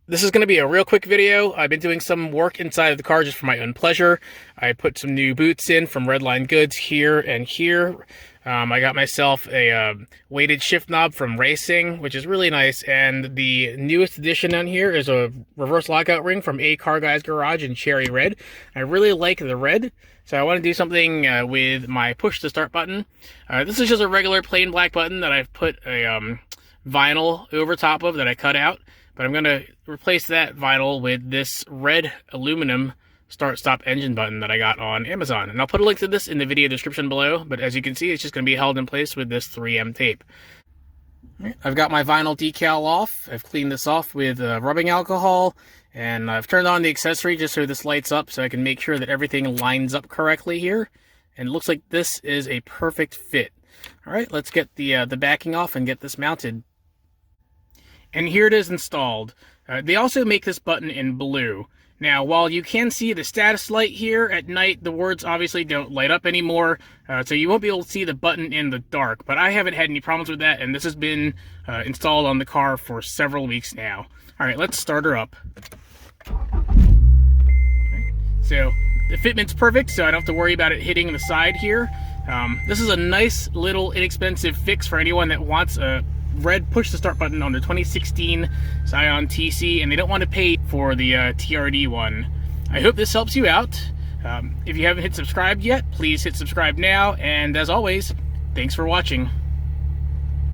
This is going to be a real quick video. I've been doing some work inside of the car just for my own pleasure. I put some new boots in from Redline Goods here and here. I got myself a weighted shift knob from Racing, which is really nice. And the newest addition on here is a reverse lockout ring from A Car Guy's Garage in cherry red. I really like the red, so I want to do something with my push to start button. This is just a regular plain black button that I've put a vinyl over top of that I cut out. But I'm going to replace that vinyl with this red aluminum start-stop engine button that I got on Amazon. And I'll put a link to this in the video description below, but as you can see, it's just going to be held in place with this 3M tape. I've got my vinyl decal off. I've cleaned this off with rubbing alcohol, and I've turned on the accessory just so this lights up so I can make sure that everything lines up correctly here. And it looks like this is a perfect fit. All right, let's get the backing off and get this mounted. And here it is installed. They also make this button in blue. Now, while you can see the status light here at night, the words obviously don't light up anymore, so you won't be able to see the button in the dark. But I haven't had any problems with that, and this has been installed on the car for several weeks now. All right, let's start her up. So the fitment's perfect, so I don't have to worry about it hitting the side here. This is a nice little inexpensive fix for anyone that wants a red push to start button on the 2016 Scion TC, and they don't want to pay for the TRD one. I hope this helps you out. If you haven't hit subscribe yet, please hit subscribe now, and as always, thanks for watching.